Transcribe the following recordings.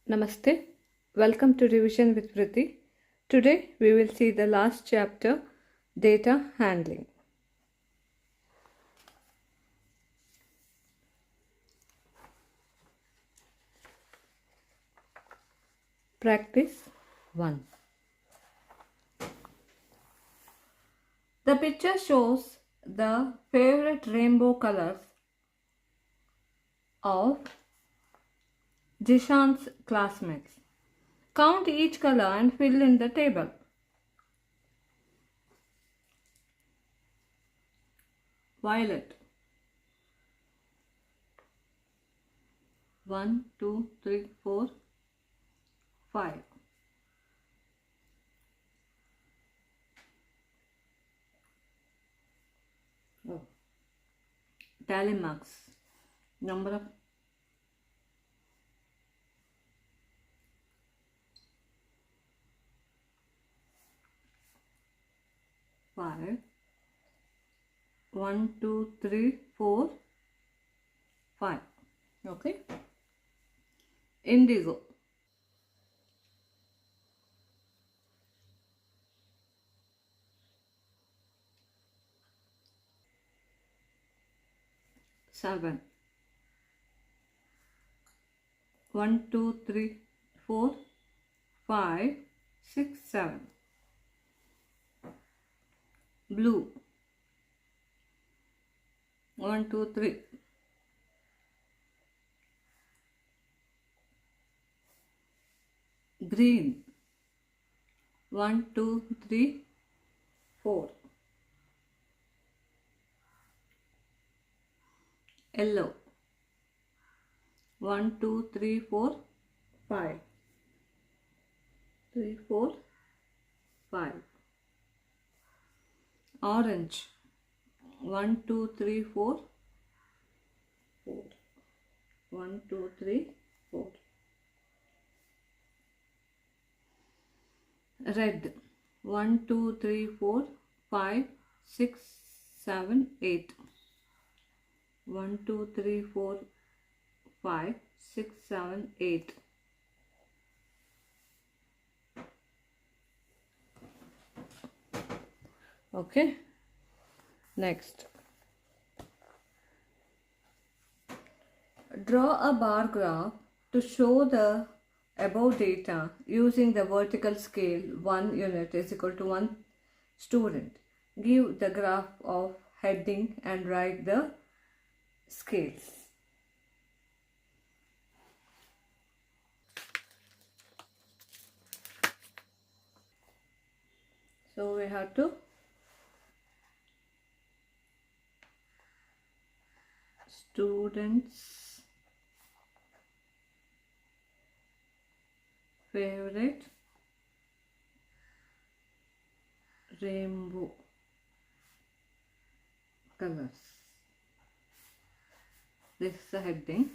Namaste. Welcome to Revision with Vrithi. Today we will see the last chapter, data handling. Practice 1. The picture shows the favorite rainbow colors of Jishan's classmates. Count each color and fill in the table. Violet. 1, 2, 3, 4, 5. Oh. Tally marks. Number of five. 1, 2, 3, 4, 5. Okay. Indigo. Seven. 1, 2, 3, 4, 5, 6, 7. Blue. 1, 2, 3. Green. 1, 2, 3, 4. Yellow. 1, 2, 3, 4, 5. 3, 4, 5. Orange. 1, 2, 3, 4, 4. 1, 2, 3, 4. Red. 1, 2, 3, 4, 5, 6, 7, 8. 1, 2, 3, 4, 5, 6, 7, 8. Okay. Next. Draw a bar graph to show the above data using the vertical scale 1 unit is equal to 1 student. Give the graph of heading and write the scales. So we have to students' favorite rainbow colors. This is the heading.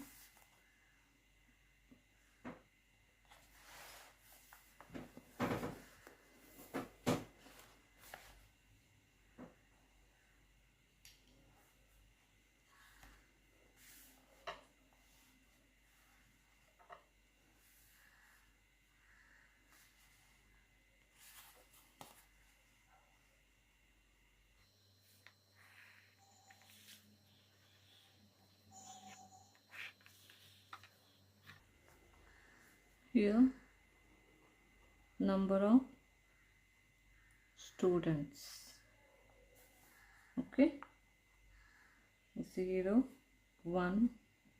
Here number of students. Okay. 0, 1,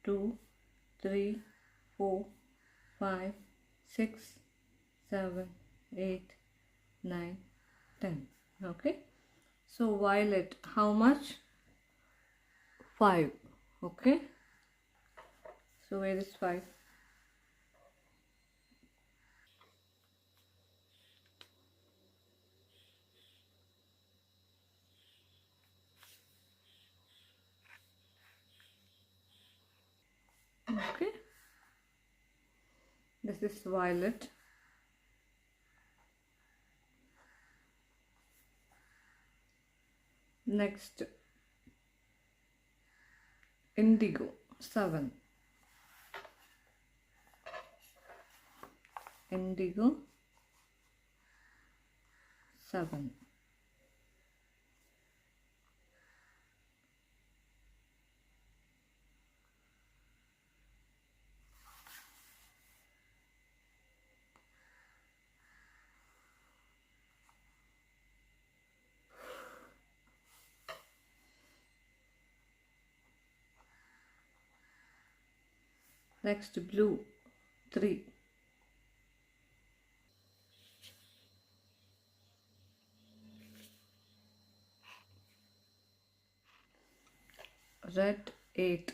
2, 3, 4, 5, 6, 7, 8, 9, 10. Okay. So violet, how much? 5. Okay. So where is 5? Okay. This is violet. Next, indigo, 7. indigo 7. Next, blue 3. Red 8.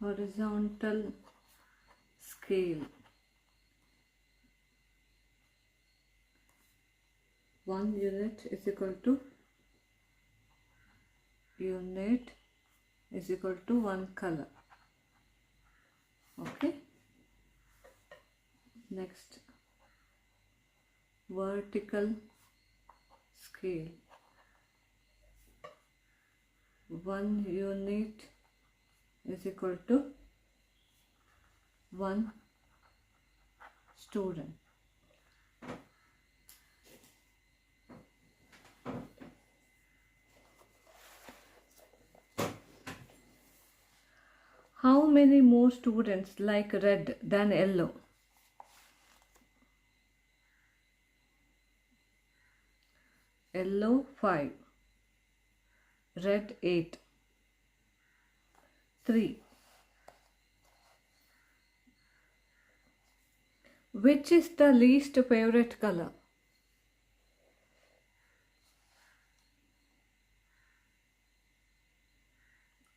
Horizontal scale 1 unit is equal to 1 color. Okay. Next, vertical scale 1 unit is equal to 1 student. How many more students like red than yellow? Yellow 5, red 8, 3. Which is the least favorite color?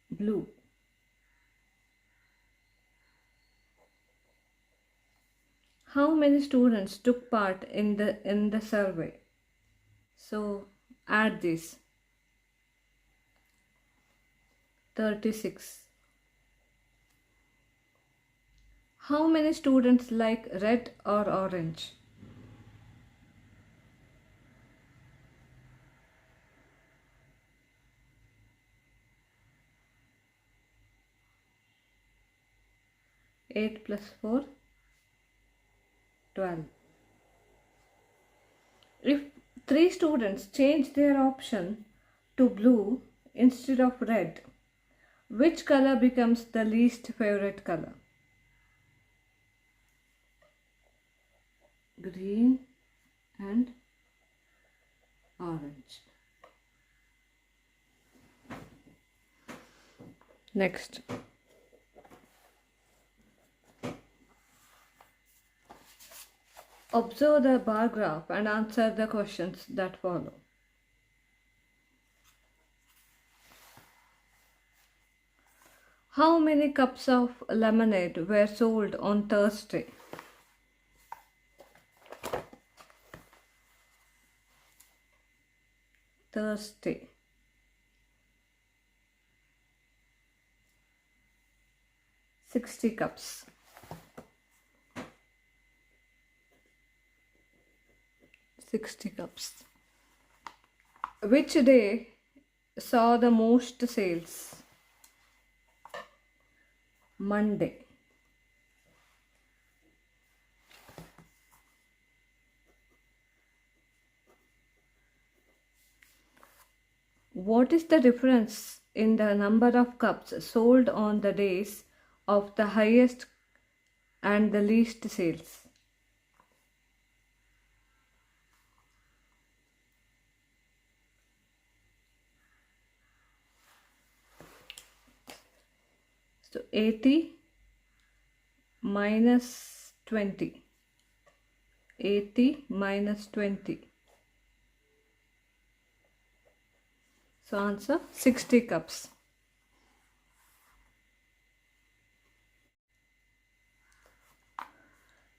Blue. How many students took part in the survey? So add this. 36. How many students like red or orange? Eight plus 4, 12. If 3 students change their option to blue instead of red, which color becomes the least favorite color? Green and orange. Next. Observe the bar graph and answer the questions that follow. How many cups of lemonade were sold on Thursday? Thursday. 60 cups. Which day saw the most sales? Monday. What is the difference in the number of cups sold on the days of the highest and the least sales? So 80 minus 20. 80 minus 20. So answer 60 cups.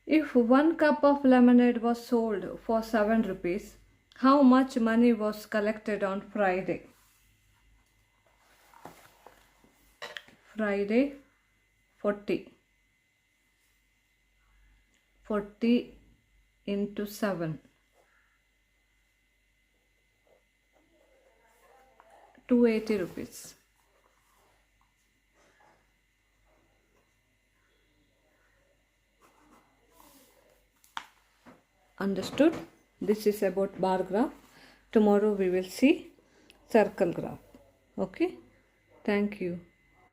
If 1 cup of lemonade was sold for 7 rupees, how much money was collected on Friday? Friday 40. 40 into 7. 280 rupees. Understood? This is about bar graph. Tomorrow we will see circle graph. Okay? Thank you.